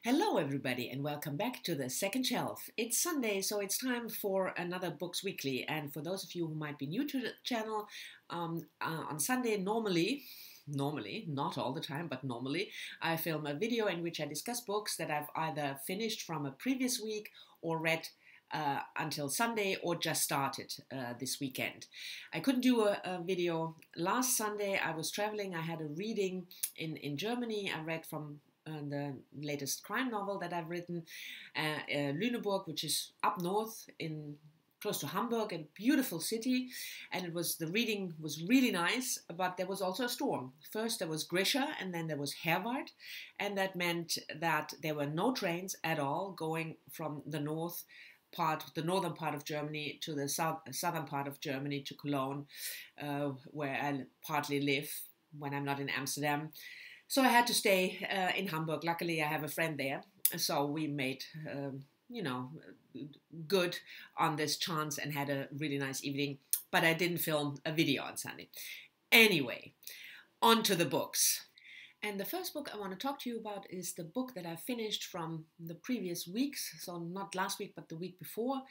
Hello, everybody, and welcome back to the second shelf. It's Sunday, so it's time for another Books Weekly. And for those of you who might be new to the channel, on Sunday, normally, not all the time, but normally, I film a video in which I discuss books that I've either finished from a previous week or read until Sunday or just started this weekend. I couldn't do a video last Sunday. I was traveling. I had a reading in Germany. I read from the latest crime novel that I've written, Lüneburg, which is up north in close to Hamburg, a beautiful city, and the reading was really nice, but there was also a storm. First there was Grisha, and then there was Herwart, and that meant that there were no trains at all going from the northern part of Germany to the southern part of Germany to Cologne, where I partly live when I'm not in Amsterdam. So I had to stay in Hamburg. Luckily, I have a friend there. So we made, good on this chance and had a really nice evening. But I didn't film a video on Sunday. Anyway, on to the books. And the first book I want to talk to you about is the book that I finished from the previous weeks. So not last week, but the week before.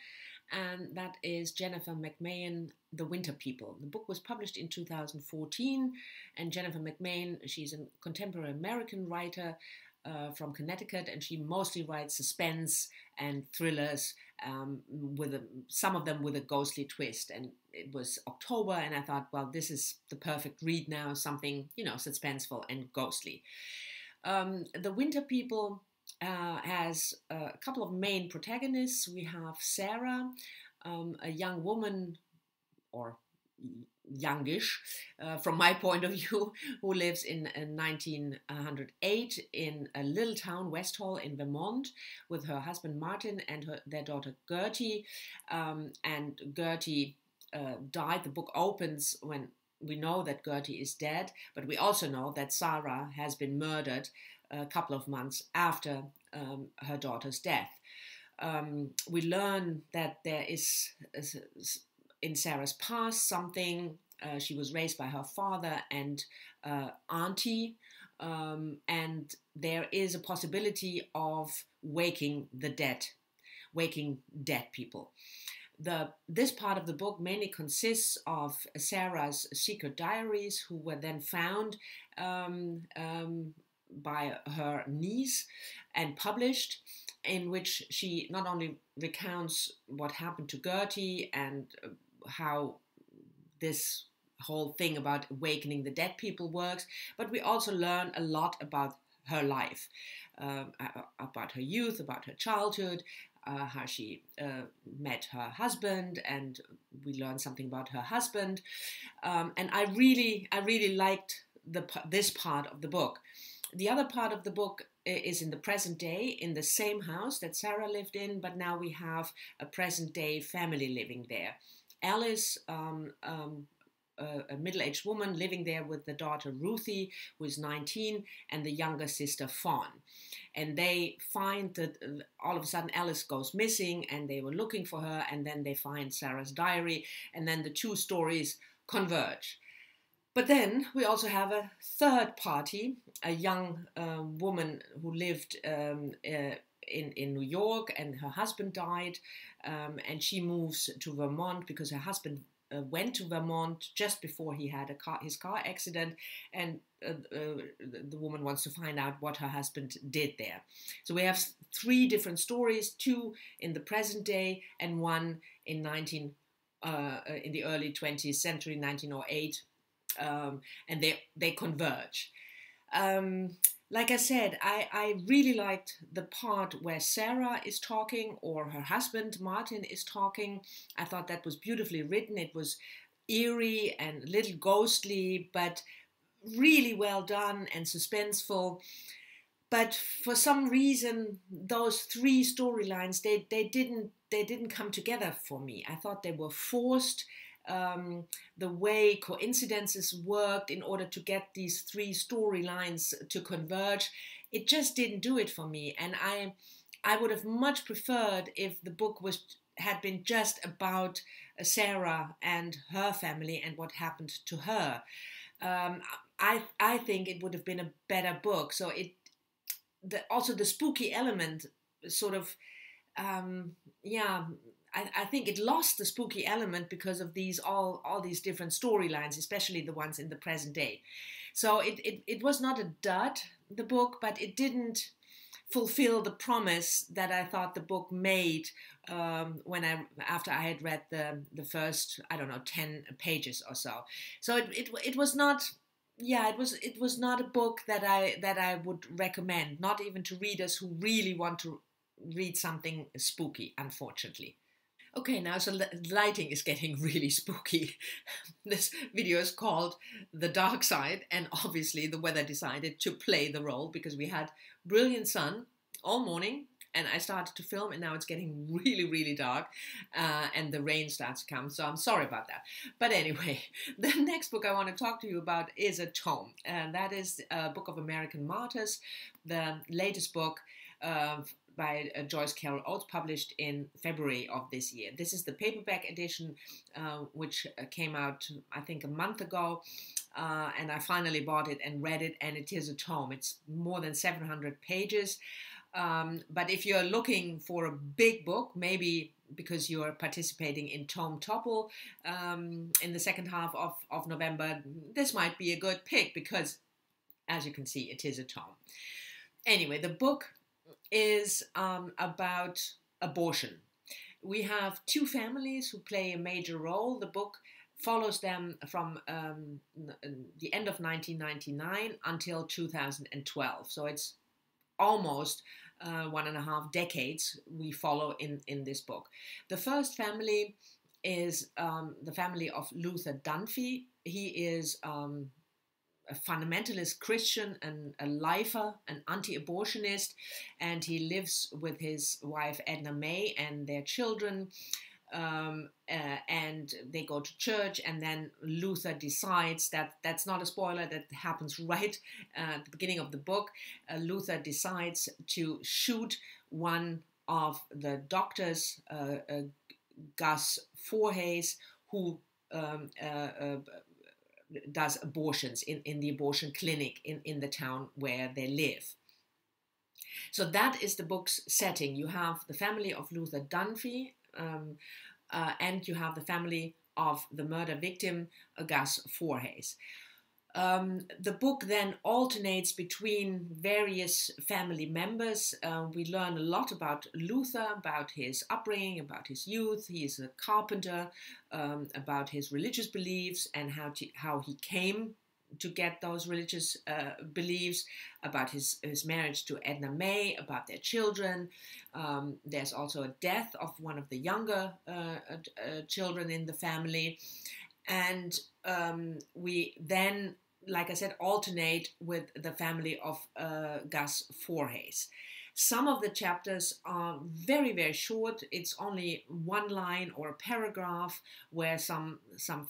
And that is Jennifer McMahon, The Winter People. The book was published in 2014, and Jennifer McMahon, she's a contemporary American writer from Connecticut, and she mostly writes suspense and thrillers, some of them with a ghostly twist. And it was October, and I thought, well, this is the perfect read now, something, suspenseful and ghostly. The Winter People has a couple of main protagonists. We have Sarah, a young woman, or youngish, from my point of view, who lives in 1908 in a little town, West Hall in Vermont, with her husband Martin and their daughter Gertie. And Gertie died. The book opens when we know that Gertie is dead, but we also know that Sarah has been murdered a couple of months after her daughter's death. We learn that there is, in Sarah's past, something. She was raised by her father and auntie, and there is a possibility of waking dead people. This part of the book mainly consists of Sarah's secret diaries, who were then found by her niece and published, in which she not only recounts what happened to Gertie and how this whole thing about awakening the dead people works, but we also learn a lot about her life, about her youth, about her childhood, how she met her husband, and we learn something about her husband. And I really liked this part of the book. The other part of the book is in the present day, in the same house that Sarah lived in, but now we have a present day family living there. Alice, a middle-aged woman living there with the daughter Ruthie, who is 19, and the younger sister Fawn. And they find that all of a sudden Alice goes missing, and they were looking for her, and then they find Sarah's diary, and then the two stories converge. But then we also have a third party, a young woman who lived in New York, and her husband died, and she moves to Vermont because her husband went to Vermont just before he had his car accident, and the woman wants to find out what her husband did there. So we have three different stories, two in the present day and one in the early 20th century, 1908. And they converge. Like I said, I really liked the part where Sarah is talking, or her husband Martin is talking. I thought that was beautifully written. It was eerie and a little ghostly, but really well done and suspenseful. But for some reason, those three storylines, they didn't come together for me. I thought they were forced. The way coincidences worked in order to get these three storylines to converge, it just didn't do it for me. And I would have much preferred if the book had been just about Sarah and her family and what happened to her. I think it would have been a better book. So also the spooky element sort of, yeah, I think it lost the spooky element because of these all these different storylines, especially the ones in the present day. So it was not a dud, the book, but it didn't fulfill the promise that I thought the book made after I had read the first, I don't know, 10 pages or so. So it was not. Yeah, it was not a book that I would recommend, not even to readers who really want to read something spooky, unfortunately. Okay, now so lighting is getting really spooky. This video is called The Dark Side, and obviously the weather decided to play the role because we had brilliant sun all morning, and I started to film, and now it's getting really, really dark, and the rain starts to come, so I'm sorry about that. But anyway, the next book I want to talk to you about is a tome, and that is a book of American Martyrs, the latest book by Joyce Carol Oates, published in February of this year. This is the paperback edition, which came out, I think, a month ago, and I finally bought it and read it, and it is a tome. It's more than 700 pages. But if you're looking for a big book, maybe because you're participating in Tome Topple in the second half of November, this might be a good pick because, as you can see, it is a tome. Anyway, the book is about abortion. We have two families who play a major role. The book follows them from the end of 1999 until 2012. So it's almost 1.5 decades we follow in this book. The first family is the family of Luther Dunphy. He is a fundamentalist Christian and a lifer, an anti-abortionist, and he lives with his wife Edna May and their children, and they go to church, and then Luther decides that's not a spoiler, that happens right at the beginning of the book. Luther decides to shoot one of the doctors, Gus Voorhees, who does abortions in the abortion clinic in the town where they live. So that is the book's setting. You have the family of Luther Dunphy, and you have the family of the murder victim, Gus Voorhees. The book then alternates between various family members. We learn a lot about Luther, about his upbringing, about his youth. He is a carpenter, about his religious beliefs and how he came to get those religious beliefs, about his marriage to Edna May, about their children. There's also a death of one of the younger children in the family. And we then, like I said, alternate with the family of Gus Voorhees. Some of the chapters are very, very short. It's only one line or a paragraph where some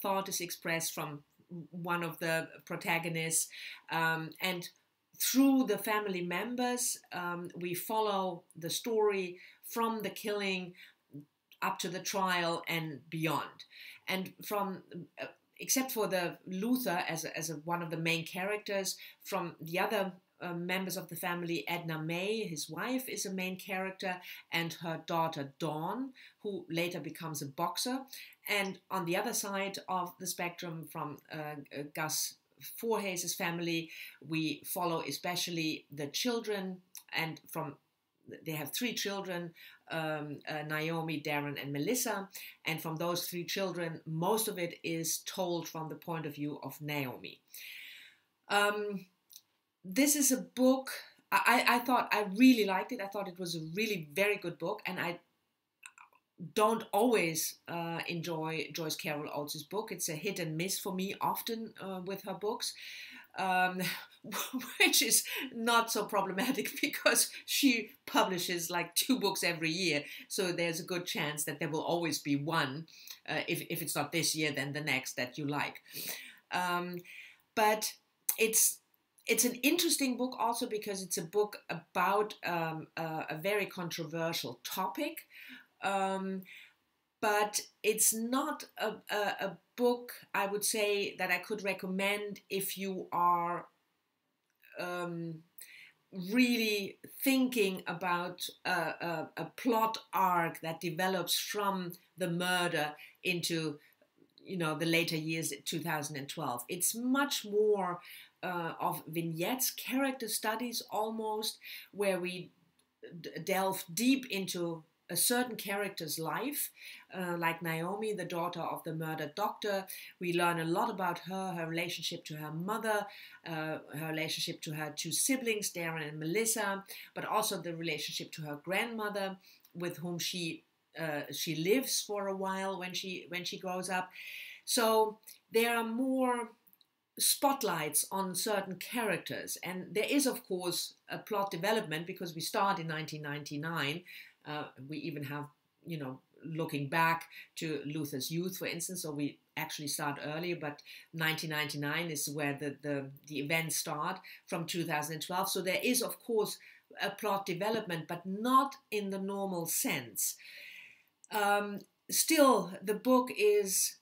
thought is expressed from one of the protagonists. And through the family members, we follow the story from the killing up to the trial and beyond. And from except for the Luther as one of the main characters, from the other members of the family, Edna May, his wife, is a main character, and her daughter Dawn, who later becomes a boxer. And on the other side of the spectrum, from Gus Voorhees' family, we follow especially the children, and they have 3 children, Naomi, Darren, and Melissa. And from those 3 children, most of it is told from the point of view of Naomi. This is a book, I thought I really liked it. I thought it was a really very good book, and I don't always enjoy Joyce Carol Oates' book. It's a hit and miss for me often with her books. Which is not so problematic because she publishes like 2 books every year, so there's a good chance that there will always be one, if it's not this year, then the next, that you like. But it's an interesting book also because it's a book about a very controversial topic. But it's not a book, I would say, that I could recommend if you are really thinking about a plot arc that develops from the murder into, you know, the later years, 2012. It's much more of vignettes, character studies almost, where we delve deep into a certain character's life, like Naomi, the daughter of the murdered doctor. We learn a lot about her, her relationship to her mother, her relationship to her two siblings, Darren and Melissa, but also the relationship to her grandmother, with whom she lives for a while when she grows up. So there are more spotlights on certain characters, and there is, of course, a plot development, because we start in 1999. We even have, you know, looking back to Luther's youth, for instance, so we actually start earlier, but 1999 is where the events start, from 2012. So there is, of course, a plot development, but not in the normal sense. Still, the book is,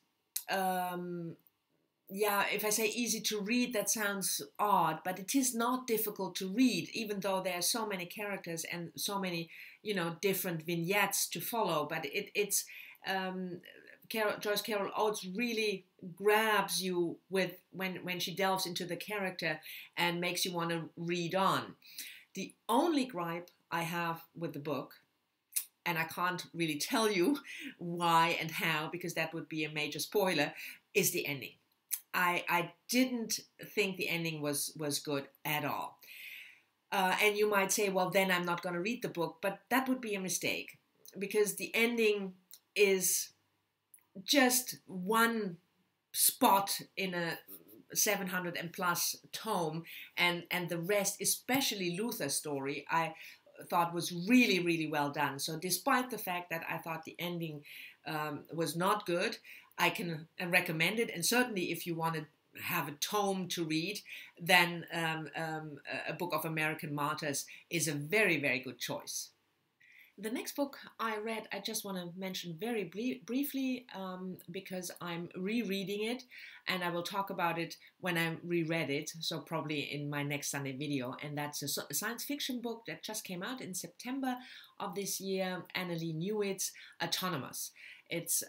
yeah, if I say easy to read, that sounds odd, but it is not difficult to read, even though there are so many characters and so many, you know, different vignettes to follow. But it's Joyce Carol Oates really grabs you with when she delves into the character and makes you want to read on. The only gripe I have with the book, and I can't really tell you why and how, because that would be a major spoiler, is the ending. I didn't think the ending was good at all. And you might say, well, then I'm not going to read the book, but that would be a mistake, because the ending is just one spot in a 700 and plus tome, and the rest, especially Luther's story, I thought was really, really well done. So despite the fact that I thought the ending was not good, I can recommend it. And certainly if you want to have a tome to read, then A Book of American Martyrs is a very, very good choice. The next book I read, I just want to mention very briefly, because I'm rereading it, and I will talk about it when I reread it, so probably in my next Sunday video. And that's a science fiction book that just came out in September of this year, Annalee Newitz, Autonomous. It's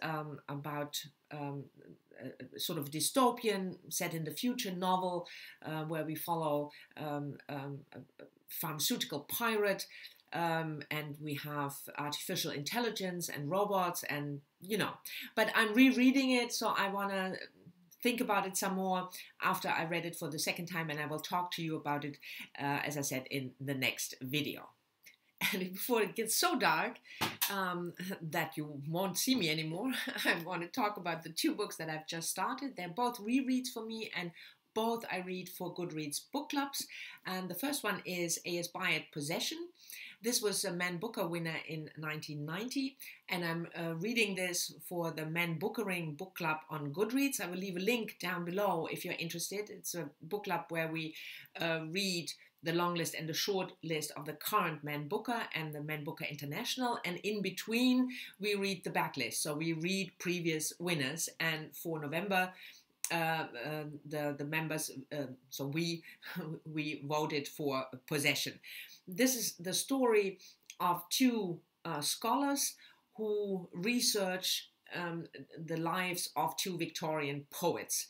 about a sort of dystopian, set in the future novel, where we follow a pharmaceutical pirate, and we have artificial intelligence and robots, and, you know, but I'm rereading it, so I want to think about it some more after I read it for the second time, and I will talk to you about it, as I said, in the next video. And before it gets so dark that you won't see me anymore, I want to talk about the two books that I've just started. They're both rereads for me, and both I read for Goodreads book clubs. And the first one is A.S. Byatt, Possession. This was a Man Booker winner in 1990, and I'm reading this for the Man Bookering book club on Goodreads. I will leave a link down below if you're interested. It's a book club where we read the long list and the short list of the current Man Booker and the Man Booker International, and in between we read the backlist. So we read previous winners, and for November the members, so we voted for Possession. This is the story of two scholars who research the lives of two Victorian poets,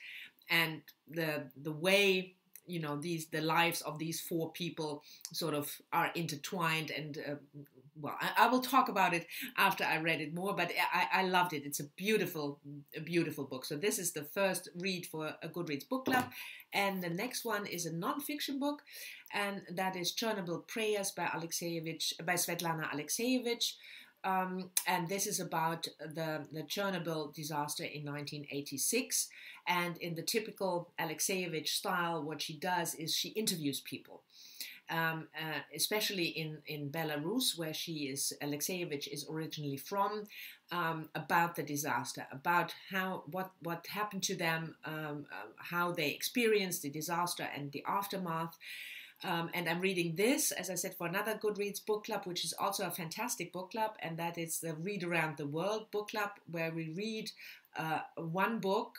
and the way, you know, the lives of these four people sort of are intertwined. And well, I will talk about it after I read it more, but I loved it. It's a beautiful book. So this is the first read for a Goodreads book club. And the next one is a non-fiction book, and that is Chernobyl Prayers by Svetlana Alexeviech. And this is about the Chernobyl disaster in 1986. And in the typical Alexeviech style, what she does is she interviews people, especially in Belarus, where Alexeviech is originally from, about the disaster, about what happened to them, how they experienced the disaster and the aftermath. And I'm reading this, as I said, for another Goodreads book club, which is also a fantastic book club, and that is the Read Around the World book club, where we read one book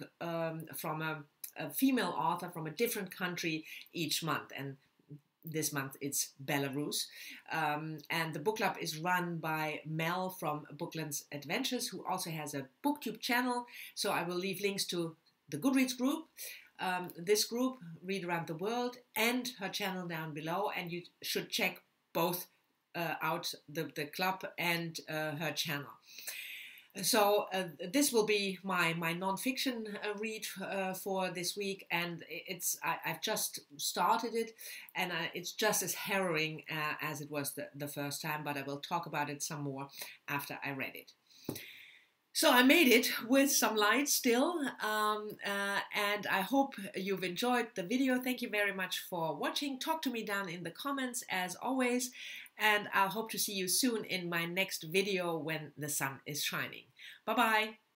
from a female author from a different country each month. And this month it's Belarus. And the book club is run by Mel from Bookland's Adventures, who also has a booktube channel. So I will leave links to the Goodreads group, this group, Read Around the World, and her channel down below. And you should check both out, the club and her channel. So this will be my non-fiction read for this week, and I've just started it, and it's just as harrowing as it was the first time, but I will talk about it some more after I read it. So I made it with some light still, and I hope you've enjoyed the video. Thank you very much for watching. Talk to me down in the comments as always, and I'll hope to see you soon in my next video when the sun is shining. Bye-bye.